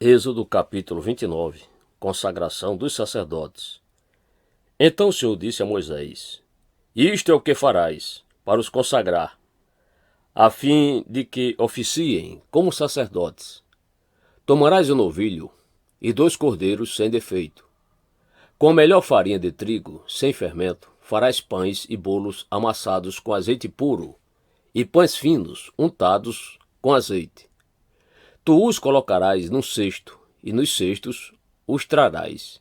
Êxodo capítulo 29. Consagração dos sacerdotes. Então o Senhor disse a Moisés: Isto é o que farás para os consagrar, a fim de que oficiem como sacerdotes. Tomarás um novilho e 2 cordeiros sem defeito. Com a melhor farinha de trigo, sem fermento, farás pães e bolos amassados com azeite puro, e pães finos, untados com azeite. Tu os colocarás num cesto, e nos cestos os trarás.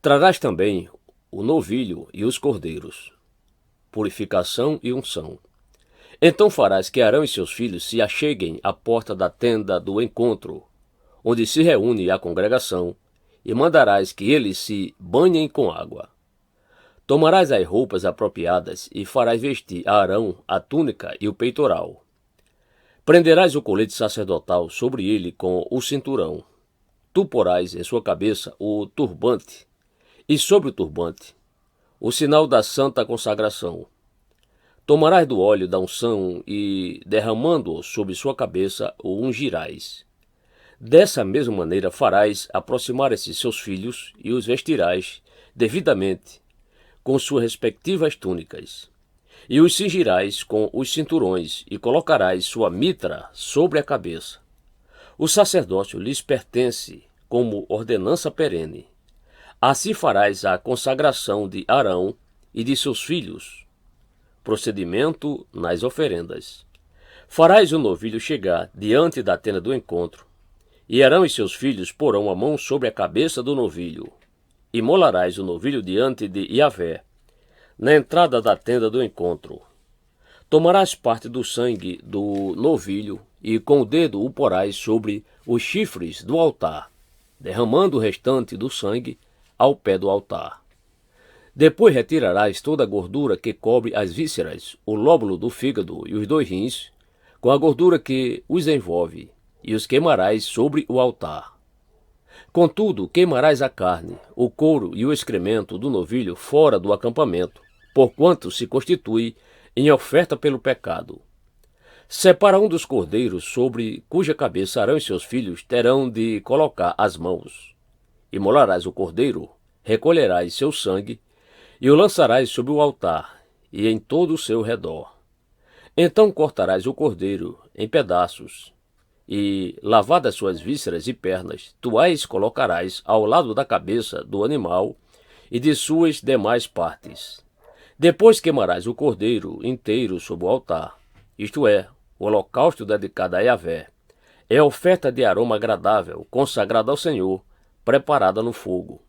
Trarás também o novilho e os cordeiros. Purificação e unção. Então farás que Arão e seus filhos se acheguem à porta da tenda do encontro, onde se reúne a congregação, e mandarás que eles se banhem com água. Tomarás as roupas apropriadas e farás vestir a Arão a túnica e o peitoral. Prenderás o colete sacerdotal sobre ele com o cinturão. Tu porás em sua cabeça o turbante, e sobre o turbante o sinal da santa consagração. Tomarás do óleo da unção e, derramando-o sobre sua cabeça, o ungirás. Dessa mesma maneira farás aproximar-se seus filhos e os vestirás devidamente com suas respectivas túnicas. E os cingirás com os cinturões, e colocarás sua mitra sobre a cabeça. O sacerdócio lhes pertence como ordenança perene. Assim farás a consagração de Arão e de seus filhos. Procedimento nas oferendas. Farás o novilho chegar diante da tenda do encontro, e Arão e seus filhos porão a mão sobre a cabeça do novilho. Imolarás o novilho diante de Yahvé, na entrada da tenda do encontro. Tomarás parte do sangue do novilho e com o dedo o porás sobre os chifres do altar, derramando o restante do sangue ao pé do altar. Depois retirarás toda a gordura que cobre as vísceras, o lóbulo do fígado e os 2 rins, com a gordura que os envolve, e os queimarás sobre o altar. Contudo, queimarás a carne, o couro e o excremento do novilho fora do acampamento, porquanto se constitui em oferta pelo pecado. Separa um dos cordeiros sobre cuja cabeça Arão e seus filhos terão de colocar as mãos. Imolarás o cordeiro, recolherás seu sangue e o lançarás sobre o altar e em todo o seu redor. Então cortarás o cordeiro em pedaços e, lavadas suas vísceras e pernas, tu as colocarás ao lado da cabeça do animal e de suas demais partes. Depois queimarás o cordeiro inteiro sobre o altar, isto é, o holocausto dedicado a Yahvé. É oferta de aroma agradável, consagrada ao Senhor, preparada no fogo.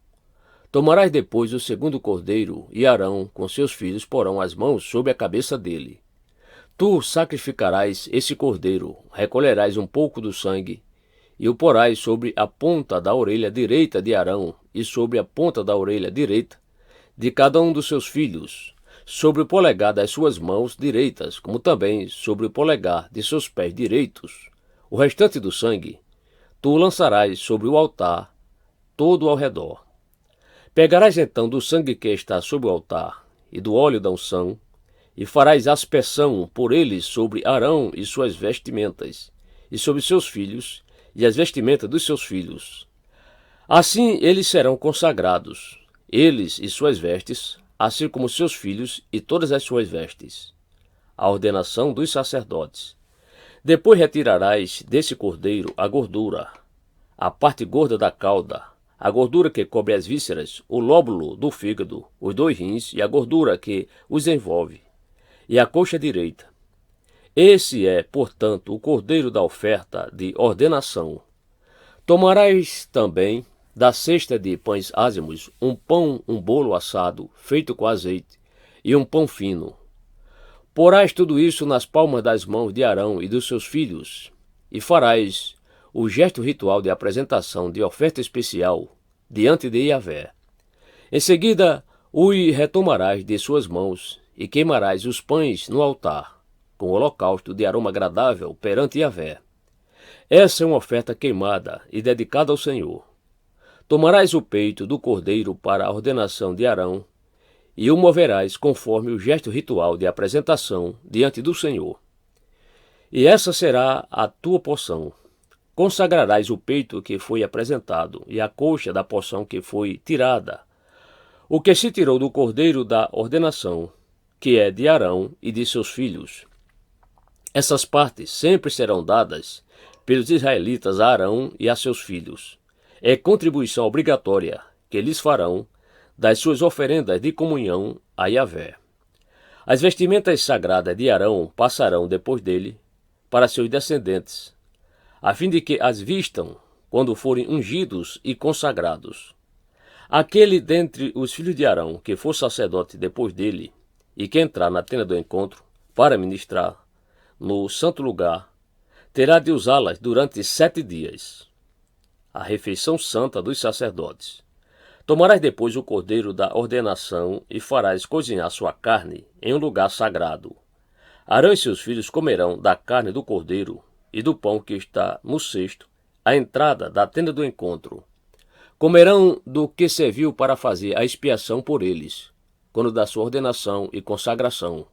Tomarás depois o segundo cordeiro, e Arão, com seus filhos, porão as mãos sobre a cabeça dele. Tu sacrificarás esse cordeiro, recolherás um pouco do sangue, e o porás sobre a ponta da orelha direita de Arão, e sobre a ponta da orelha direita de cada um dos seus filhos, sobre o polegar das suas mãos direitas, como também sobre o polegar de seus pés direitos. O restante do sangue tu o lançarás sobre o altar, todo ao redor. Pegarás então do sangue que está sobre o altar, e do óleo da unção, e farás aspersão por eles sobre Arão e suas vestimentas, e sobre seus filhos, e as vestimentas dos seus filhos. Assim eles serão consagrados, eles e suas vestes, assim como seus filhos e todas as suas vestes. A ordenação dos sacerdotes. Depois retirarás desse cordeiro a gordura, a parte gorda da cauda, a gordura que cobre as vísceras, o lóbulo do fígado, os 2 rins e a gordura que os envolve, e a coxa direita. Esse é, portanto, o cordeiro da oferta de ordenação. Tomarás também da cesta de pães ázimos um bolo assado, feito com azeite, e um pão fino. Porás tudo isso nas palmas das mãos de Arão e dos seus filhos, e farás o gesto ritual de apresentação de oferta especial diante de Yahvé. Em seguida, o retomarás de suas mãos e queimarás os pães no altar, com o holocausto de aroma agradável perante Yahvé. Essa é uma oferta queimada e dedicada ao Senhor. Tomarás o peito do cordeiro para a ordenação de Arão e o moverás conforme o gesto ritual de apresentação diante do Senhor. E essa será a tua porção. consagrarás o peito que foi apresentado e a coxa da porção que foi tirada, o que se tirou do cordeiro da ordenação, que é de Arão e de seus filhos. Essas partes sempre serão dadas pelos israelitas a Arão e a seus filhos. É contribuição obrigatória que lhes farão das suas oferendas de comunhão a Yahvé. As vestimentas sagradas de Arão passarão depois dele para seus descendentes, a fim de que as vistam quando forem ungidos e consagrados. Aquele dentre os filhos de Arão que for sacerdote depois dele e que entrar na tenda do encontro para ministrar no santo lugar, terá de usá-las durante 7 dias. A refeição santa dos sacerdotes. Tomarás depois o cordeiro da ordenação e farás cozinhar sua carne em um lugar sagrado. Arão e seus filhos comerão da carne do cordeiro e do pão que está no cesto, à entrada da tenda do encontro. Comerão do que serviu para fazer a expiação por eles, quando da sua ordenação e consagração.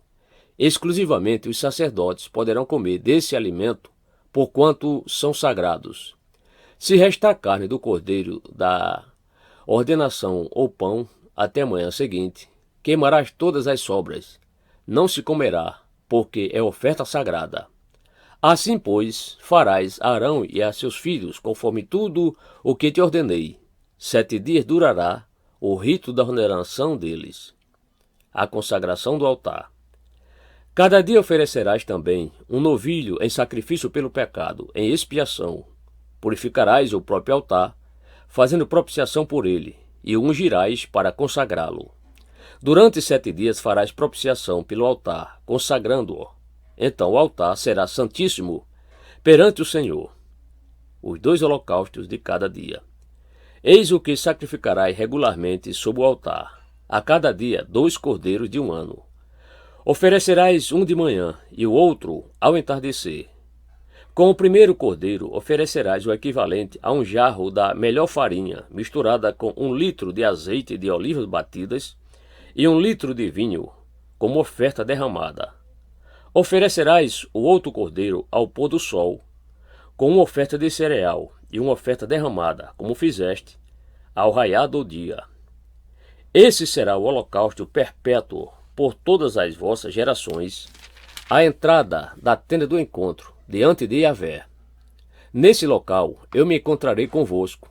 Exclusivamente os sacerdotes poderão comer desse alimento, porquanto são sagrados. Se restar carne do cordeiro da ordenação ou pão até a manhã seguinte, queimarás todas as sobras. Não se comerá, porque é oferta sagrada. Assim, pois, farás a Arão e a seus filhos, conforme tudo o que te ordenei. 7 dias durará o rito da ordenação deles. A consagração do altar. Cada dia oferecerás também um novilho em sacrifício pelo pecado, em expiação. Purificarás o próprio altar, fazendo propiciação por ele, e o ungirás para consagrá-lo. Durante 7 dias farás propiciação pelo altar, consagrando-o. Então o altar será santíssimo perante o Senhor. Os 2 holocaustos de cada dia. Eis o que sacrificarás regularmente sob o altar. A cada dia 2 cordeiros de 1 ano. Oferecerás um de manhã e o outro ao entardecer. Com o primeiro cordeiro oferecerás o equivalente a um jarro da melhor farinha, misturada com 1 litro de azeite de olivas batidas e 1 litro de vinho, como oferta derramada. Oferecerás o outro cordeiro ao pôr do sol, com uma oferta de cereal e uma oferta derramada, como fizeste, ao raiar do dia. Esse será o holocausto perpétuo por todas as vossas gerações, à entrada da tenda do encontro, diante de Yahvé. Nesse local eu me encontrarei convosco,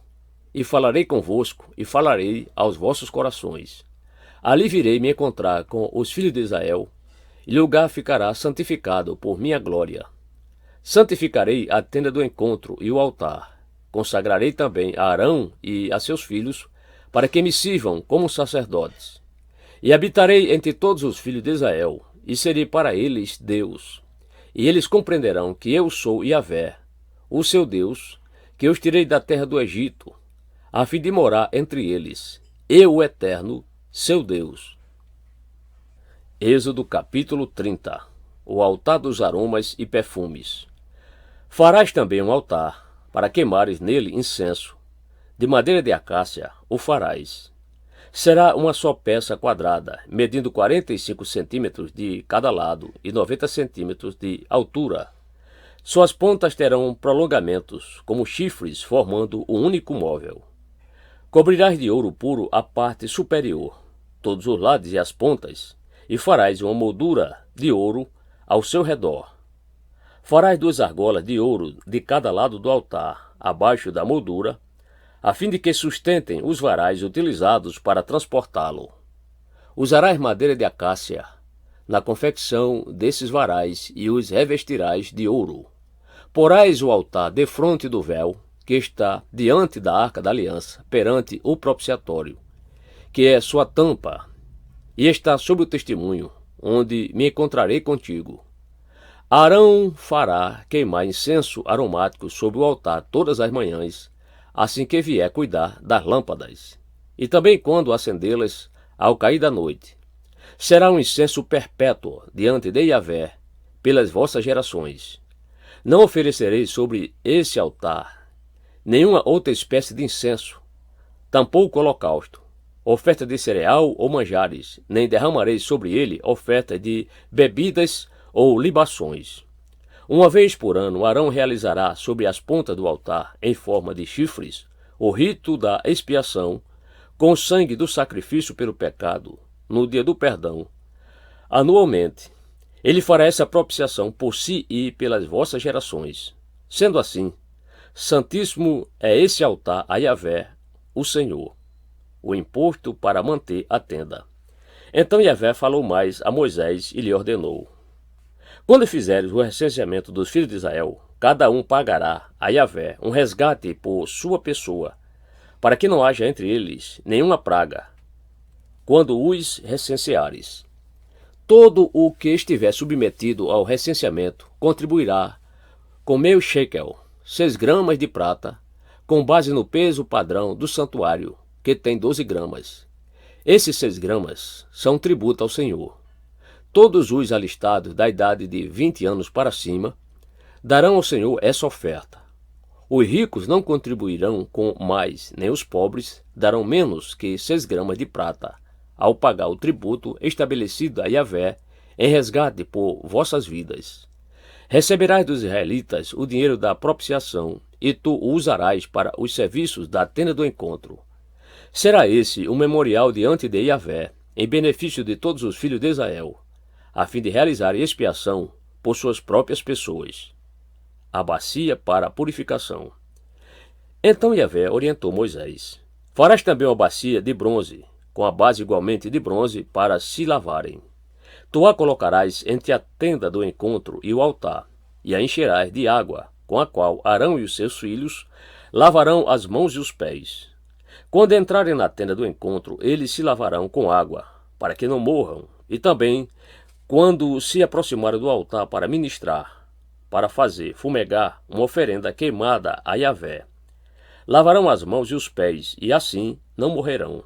e falarei convosco, e falarei aos vossos corações. Ali virei me encontrar com os filhos de Israel, e o lugar ficará santificado por minha glória. Santificarei a tenda do encontro e o altar. Consagrarei também a Arão e a seus filhos, para que me sirvam como sacerdotes. E habitarei entre todos os filhos de Israel, e serei para eles Deus. E eles compreenderão que eu sou Yahvé, o seu Deus, que os tirei da terra do Egito, a fim de morar entre eles, eu, o Eterno, seu Deus. Êxodo capítulo 30. O altar dos aromas e perfumes. Farás também um altar, para queimares nele incenso. De madeira de acácia o farás. Será uma só peça quadrada, medindo 45 centímetros de cada lado e 90 centímetros de altura. Suas pontas terão prolongamentos, como chifres, formando um único móvel. Cobrirás de ouro puro a parte superior, todos os lados e as pontas, e farás uma moldura de ouro ao seu redor. Farás 2 argolas de ouro de cada lado do altar, abaixo da moldura, a fim de que sustentem os varais utilizados para transportá-lo. Usarás madeira de acácia na confecção desses varais e os revestirás de ouro. Porás o altar defronte do véu, que está diante da arca da aliança, perante o propiciatório, que é sua tampa, e está sob o testemunho, onde me encontrarei contigo. Arão fará queimar incenso aromático sobre o altar todas as manhãs, assim que vier cuidar das lâmpadas, e também quando acendê-las ao cair da noite. Será um incenso perpétuo diante de Yahvé, pelas vossas gerações. Não oferecereis sobre esse altar nenhuma outra espécie de incenso, tampouco holocausto, oferta de cereal ou manjares, nem derramareis sobre ele oferta de bebidas ou libações. Uma vez por ano, Arão realizará sobre as pontas do altar, em forma de chifres, o rito da expiação, com o sangue do sacrifício pelo pecado, no dia do perdão. Anualmente, ele fará essa propiciação por si e pelas vossas gerações. Sendo assim, santíssimo é esse altar a Yahvé, o Senhor, o imposto para manter a tenda. Então Yahvé falou mais a Moisés e lhe ordenou: quando fizeres o recenseamento dos filhos de Israel, cada um pagará a Yahvé um resgate por sua pessoa, para que não haja entre eles nenhuma praga, quando os recenseares. Todo o que estiver submetido ao recenseamento contribuirá com meio shekel, 6 gramas de prata, com base no peso padrão do santuário, que tem 12 gramas. Esses 6 gramas são tributo ao Senhor. Todos os alistados da idade de 20 anos para cima darão ao Senhor essa oferta. Os ricos não contribuirão com mais, nem os pobres darão menos que 6 gramas de prata, ao pagar o tributo estabelecido a Yahvé em resgate por vossas vidas. Receberás dos israelitas o dinheiro da propiciação, e tu o usarás para os serviços da tenda do encontro. Será esse um memorial diante de Yahvé, em benefício de todos os filhos de Israel, a fim de realizar expiação por suas próprias pessoas. A bacia para a purificação. Então Yahvé orientou Moisés: farás também uma bacia de bronze, com a base igualmente de bronze, para se lavarem. Tu a colocarás entre a tenda do encontro e o altar, e a encherás de água, com a qual Arão e os seus filhos lavarão as mãos e os pés. Quando entrarem na tenda do encontro, eles se lavarão com água, para que não morram, e também, quando se aproximarem do altar para ministrar, para fazer fumegar uma oferenda queimada a Yahvé, lavarão as mãos e os pés, e assim não morrerão.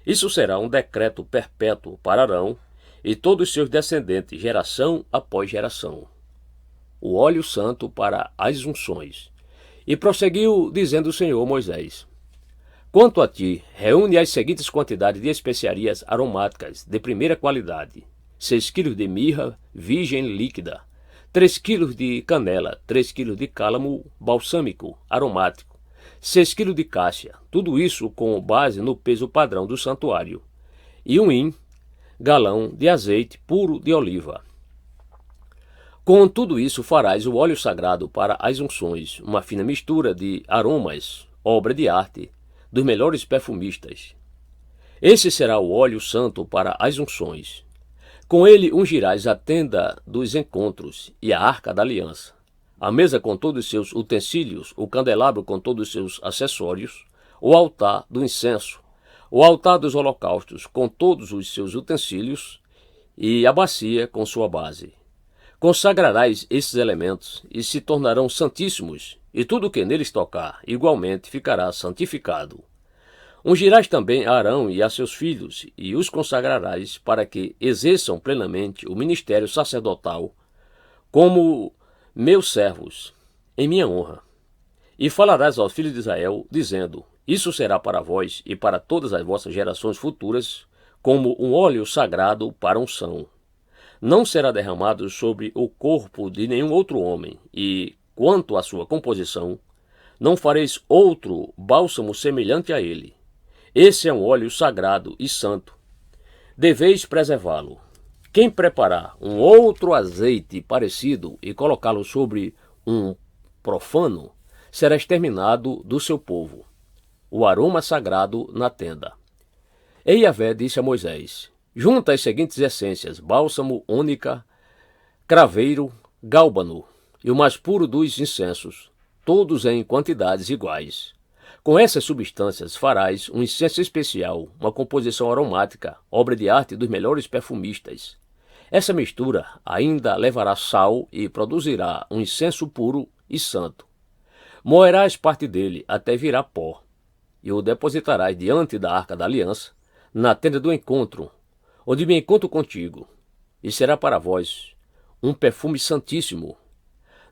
Isso será um decreto perpétuo para Arão e todos os seus descendentes, geração após geração. O óleo santo para as unções. E prosseguiu, dizendo o Senhor Moisés: quanto a ti, reúne as seguintes quantidades de especiarias aromáticas de primeira qualidade: 6 quilos de mirra virgem líquida, 3 quilos de canela, 3 quilos de cálamo balsâmico aromático, 6 quilos de cássia, tudo isso com base no peso padrão do santuário, e um galão de azeite puro de oliva. Com tudo isso farás o óleo sagrado para as unções, uma fina mistura de aromas, obra de arte, dos melhores perfumistas. Esse será o óleo santo para as unções. Com ele ungirás a tenda dos encontros e a arca da aliança, a mesa com todos os seus utensílios, o candelabro com todos os seus acessórios, o altar do incenso, o altar dos holocaustos com todos os seus utensílios e a bacia com sua base. Consagrarás esses elementos e se tornarão santíssimos, e tudo o que neles tocar igualmente ficará santificado. Ungirás também a Arão e a seus filhos, e os consagrarás para que exerçam plenamente o ministério sacerdotal como meus servos, em minha honra. E falarás aos filhos de Israel, dizendo: isso será para vós e para todas as vossas gerações futuras, como um óleo sagrado para unção. Não será derramado sobre o corpo de nenhum outro homem, e, quanto à sua composição, não fareis outro bálsamo semelhante a ele. Esse é um óleo sagrado e santo. Deveis preservá-lo. Quem preparar um outro azeite parecido e colocá-lo sobre um profano, será exterminado do seu povo. O aroma sagrado na tenda. E Yahvé disse a Moisés: junta as seguintes essências: bálsamo, ônica, craveiro, gálbano e o mais puro dos incensos, todos em quantidades iguais. Com essas substâncias farás um incenso especial, uma composição aromática, obra de arte dos melhores perfumistas. Essa mistura ainda levará sal e produzirá um incenso puro e santo. Moerás parte dele até virar pó, e o depositarás diante da arca da aliança, na tenda do encontro, onde me encontro contigo, e será para vós um perfume santíssimo.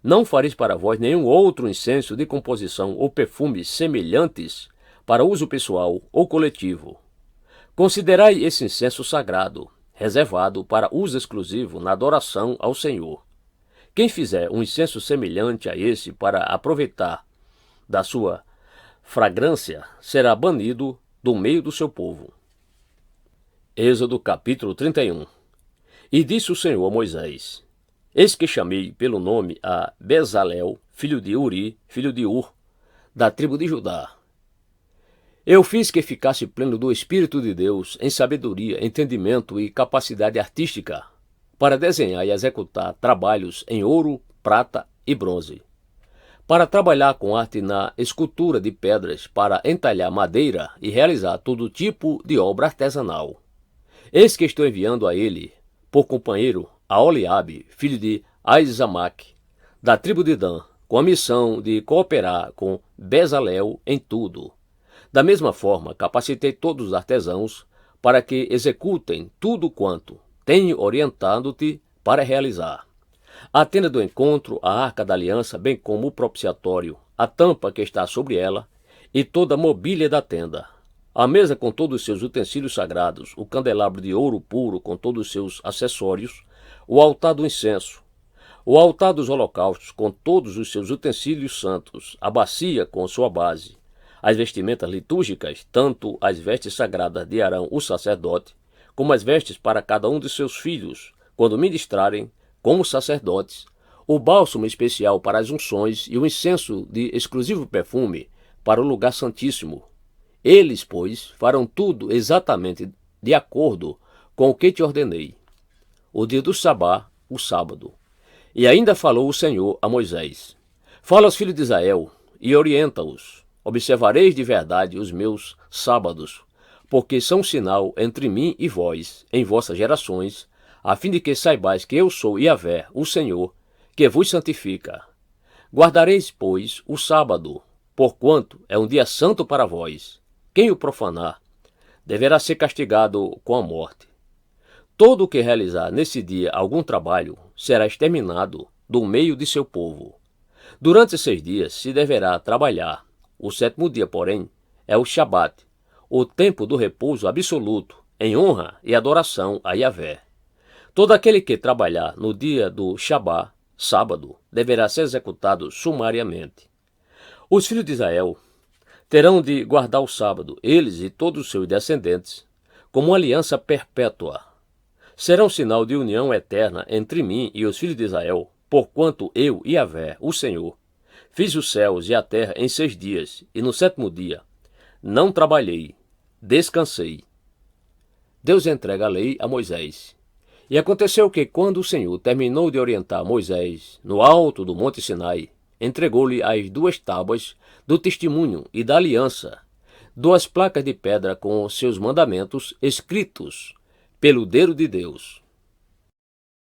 Não fareis para vós nenhum outro incenso de composição ou perfumes semelhantes para uso pessoal ou coletivo. Considerai esse incenso sagrado, reservado para uso exclusivo na adoração ao Senhor. Quem fizer um incenso semelhante a esse para aproveitar da sua fragrância será banido do meio do seu povo. Êxodo capítulo 31. E disse o Senhor a Moisés: Eis que chamei pelo nome a Bezalel, filho de Uri, filho de Ur, da tribo de Judá. Eu fiz que ficasse pleno do Espírito de Deus em sabedoria, entendimento e capacidade artística, para desenhar e executar trabalhos em ouro, prata e bronze, para trabalhar com arte na escultura de pedras, para entalhar madeira e realizar todo tipo de obra artesanal. Eis que estou enviando a ele, por companheiro, a Oliabe, filho de Aizamaque, da tribo de Dan, com a missão de cooperar com Bezalel em tudo. Da mesma forma, capacitei todos os artesãos para que executem tudo quanto tenho orientado-te para realizar. A tenda do encontro, a arca da aliança, bem como o propiciatório, a tampa que está sobre ela e toda a mobília da tenda. A mesa com todos os seus utensílios sagrados, o candelabro de ouro puro com todos os seus acessórios, o altar do incenso, o altar dos holocaustos com todos os seus utensílios santos, a bacia com sua base, as vestimentas litúrgicas, tanto as vestes sagradas de Arão, o sacerdote, como as vestes para cada um de seus filhos, quando ministrarem como sacerdotes, o bálsamo especial para as unções e o incenso de exclusivo perfume para o lugar santíssimo. Eles, pois, farão tudo exatamente de acordo com o que te ordenei. O dia do sabá, o sábado. E ainda falou o Senhor a Moisés: Fala aos filhos de Israel e orienta-os. Observareis de verdade os meus sábados, porque são sinal entre mim e vós, em vossas gerações, a fim de que saibais que eu sou Yahvé, o Senhor, que vos santifica. Guardareis, pois, o sábado, porquanto é um dia santo para vós. Quem o profanar deverá ser castigado com a morte. Todo o que realizar nesse dia algum trabalho será exterminado do meio de seu povo. Durante 6 dias se deverá trabalhar. O 7º dia, porém, é o Shabat, o tempo do repouso absoluto, em honra e adoração a Yahvé. Todo aquele que trabalhar no dia do Shabat, sábado, deverá ser executado sumariamente. Os filhos de Israel terão de guardar o sábado, eles e todos os seus descendentes, como uma aliança perpétua. Será um sinal de união eterna entre mim e os filhos de Israel, porquanto eu, Yahvé, o Senhor, fiz os céus e a terra em 6 dias, e no 7º dia não trabalhei, descansei. Deus entrega a lei a Moisés. E aconteceu que, quando o Senhor terminou de orientar Moisés no alto do Monte Sinai, entregou-lhe as 2 tábuas do testemunho e da aliança, 2 placas de pedra com seus mandamentos escritos pelo dedo de Deus.